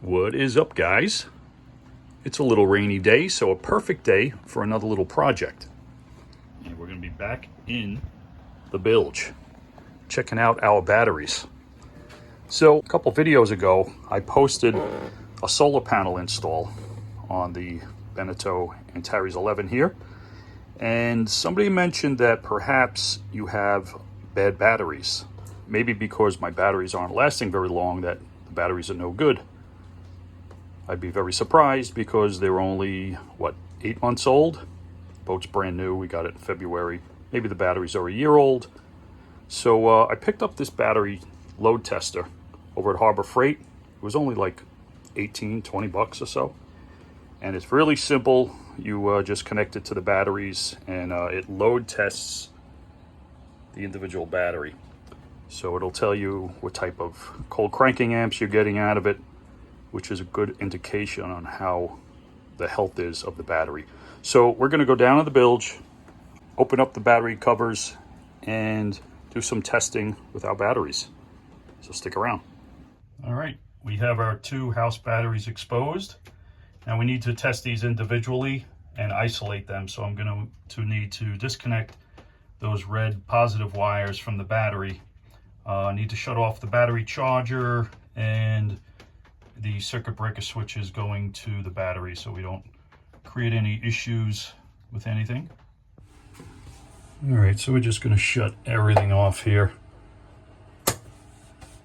What is up, guys? It's a little rainy day, so a perfect day for another little project. And we're going to be back in the bilge, checking out our batteries. So a couple videos ago, I posted a solar panel install on the Beneteau Antares 11 here. And somebody mentioned that perhaps you have bad batteries. Maybe because my batteries aren't lasting very long, that the batteries are no good. I'd be very surprised because they're only, 8 months old? Boat's brand new. We got it in February. Maybe the batteries are a year old. So I picked up this battery load tester over at Harbor Freight. It was only like 18, 20 bucks or so. And it's really simple. You just connect it to the batteries and it load tests the individual battery. So it'll tell you what type of cold cranking amps you're getting out of it, which is a good indication on how the health is of the battery. So we're going to go down to the bilge, open up the battery covers, and do some testing with our batteries. So stick around. All right, we have our two house batteries exposed. Now we need to test these individually and isolate them. So I'm going to need to disconnect those red positive wires from the battery. I need to shut off the battery charger and the circuit breaker switches going to the battery so we don't create any issues with anything. All right, so we're just going to shut everything off here.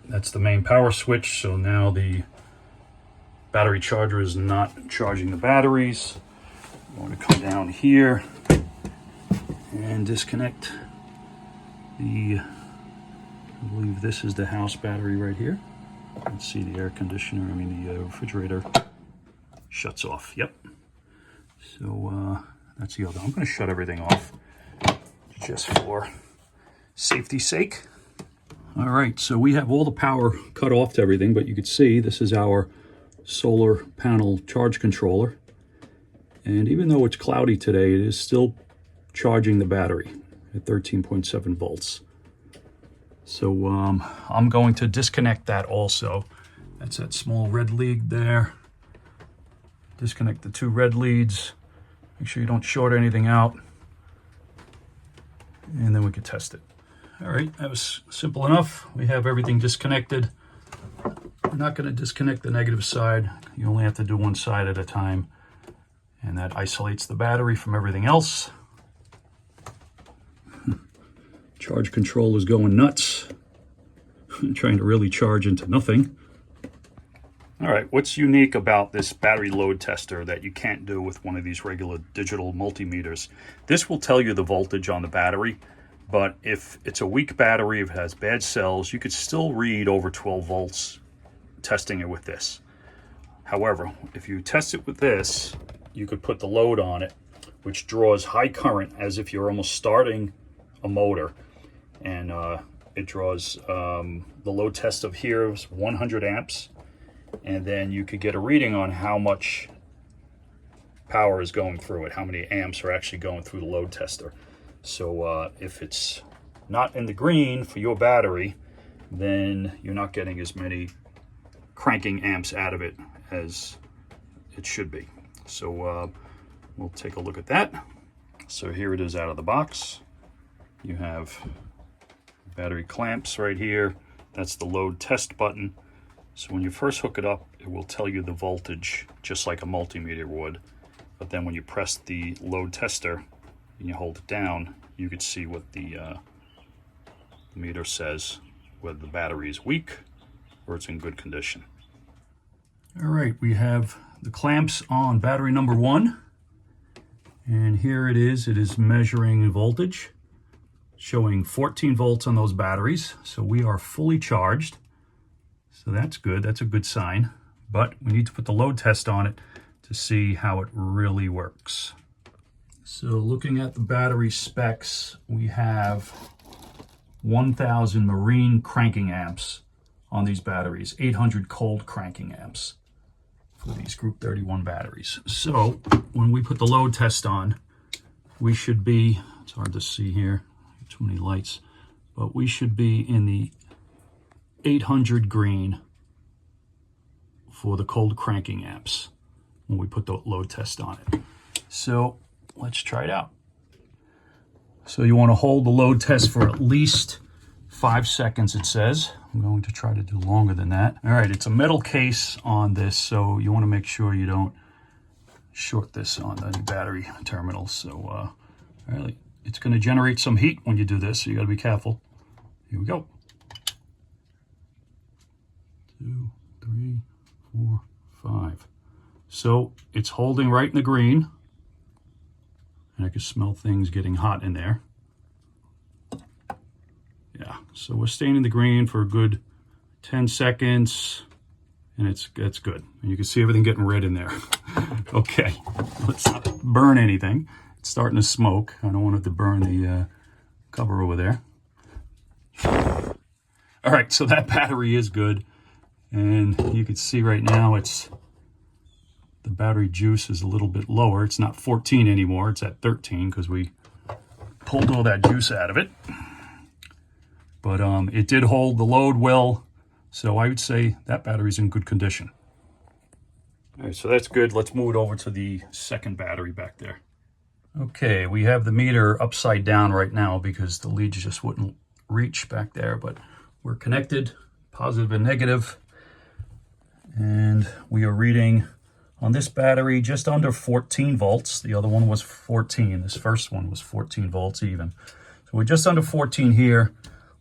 That's the main power switch, so now the battery charger is not charging the batteries. I'm going to come down here and disconnect I believe this is the house battery right here. Let's see, the air conditioner, the refrigerator shuts off. Yep. So that's the other. I'm going to shut everything off just for safety's sake. All right, so we have all the power cut off to everything, but you can see this is our solar panel charge controller. And even though it's cloudy today, it is still charging the battery at 13.7 volts. So I'm going to disconnect that also. That's that small red lead there. Disconnect the two red leads. Make sure you don't short anything out. And then we can test it. All right, that was simple enough. We have everything disconnected. We're not going to disconnect the negative side. You only have to do one side at a time. And that isolates the battery from everything else. Charge control is going nuts. Trying to really charge into nothing. All right, what's unique about this battery load tester that you can't do with one of these regular digital multimeters? This will tell you the voltage on the battery, but if it's a weak battery, if it has bad cells, you could still read over 12 volts testing it with this. However, if you test it with this, you could put the load on it, which draws high current as if you're almost starting a motor. And it draws the load test of here is 100 amps. And then you could get a reading on how much power is going through it, how many amps are actually going through the load tester. So if it's not in the green for your battery, then you're not getting as many cranking amps out of it as it should be. So we'll take a look at that. So here it is out of the box. You have battery clamps right here. That's the load test button. So when you first hook it up, it will tell you the voltage just like a multimeter would. But then when you press the load tester and you hold it down, you can see what the meter says, whether the battery is weak or it's in good condition. All right, we have the clamps on battery number 1. And here it is measuring voltage, showing 14 volts on those batteries. So we are fully charged. So that's good. That's a good sign. But we need to put the load test on it to see how it really works. So looking at the battery specs, we have 1,000 marine cranking amps on these batteries, 800 cold cranking amps for these Group 31 batteries. So when we put the load test on, we should be, it's hard to see here, too many lights, but we should be in the 800 green for the cold cranking amps when we put the load test on it. So let's try it out. So you want to hold the load test for at least 5 seconds, it says. I'm going to try to do longer than that. All right, it's a metal case on this, so you want to make sure you don't short this on any battery terminals. So really, it's going to generate some heat when you do this, so you got to be careful. Here we go. 2, 3, 4, 5. So it's holding right in the green, and I can smell things getting hot in there. Yeah, so we're staying in the green for a good 10 seconds, and it's good. And you can see everything getting red in there. Okay, let's not burn anything. It's starting to smoke. I don't want it to burn the cover over there. All right, so that battery is good. And you can see right now the battery juice is a little bit lower. It's not 14 anymore. It's at 13 because we pulled all that juice out of it. But it did hold the load well. So I would say that battery's in good condition. All right, so that's good. Let's move it over to the second battery back there. Okay, we have the meter upside down right now because the leads just wouldn't reach back there, but we're connected, positive and negative. And we are reading on this battery just under 14 volts. The other one was 14. This first one was 14 volts even. So we're just under 14 here.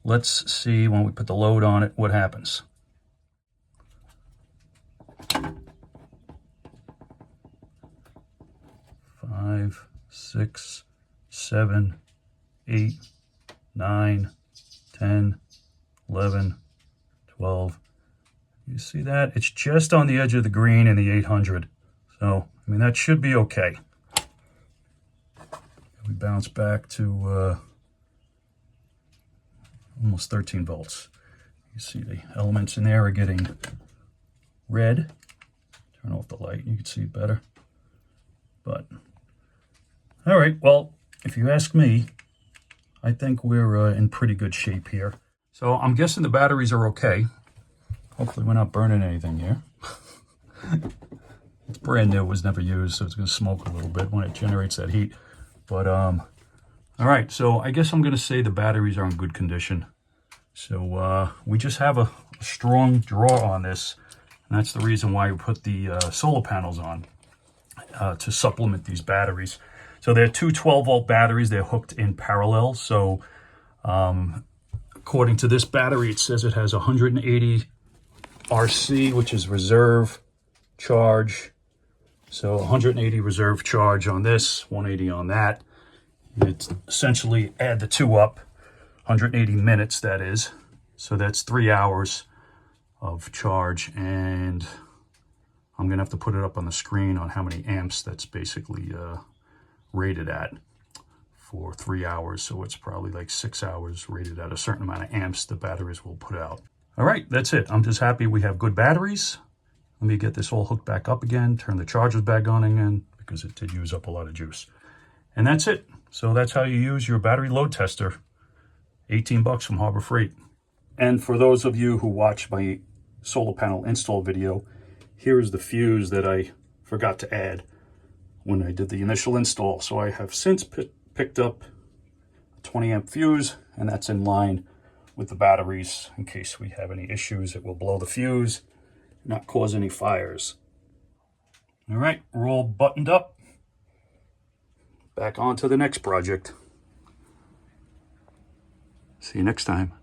Let's see when we put the load on it, what happens. Five, 6, 7, 8, 9, 10, 11, 12. You see that? It's just on the edge of the green in the 800. So, I mean, that should be okay. We bounce back to almost 13 volts. You see the elements in there are getting red. Turn off the light, you can see it better. But, all right, well, if you ask me, I think we're in pretty good shape here. So I'm guessing the batteries are okay. Hopefully we're not burning anything here. It's brand new, it was never used, so it's going to smoke a little bit when it generates that heat. But, all right, so I guess I'm going to say the batteries are in good condition. So we just have a strong draw on this, and that's the reason why we put the solar panels on to supplement these batteries. So they're two 12-volt batteries. They're hooked in parallel. So according to this battery, it says it has 180 RC, which is reserve charge. So 180 reserve charge on this, 180 on that. It's essentially add the two up, 180 minutes that is. So that's 3 hours of charge, and I'm gonna have to put it up on the screen on how many amps that's basically rated at for 3 hours. So it's probably like 6 hours rated at a certain amount of amps the batteries will put out. All right, that's it. I'm just happy we have good batteries. Let me get this all hooked back up again, turn the chargers back on again, because it did use up a lot of juice. And that's it. So that's how you use your battery load tester. 18 bucks from Harbor Freight. And for those of you who watch my solar panel install video, here is the fuse that I forgot to add when I did the initial install. So I have since picked up a 20 amp fuse, and that's in line with the batteries. In case we have any issues, it will blow the fuse, not cause any fires. All right, we're all buttoned up. Back on to the next project. See you next time.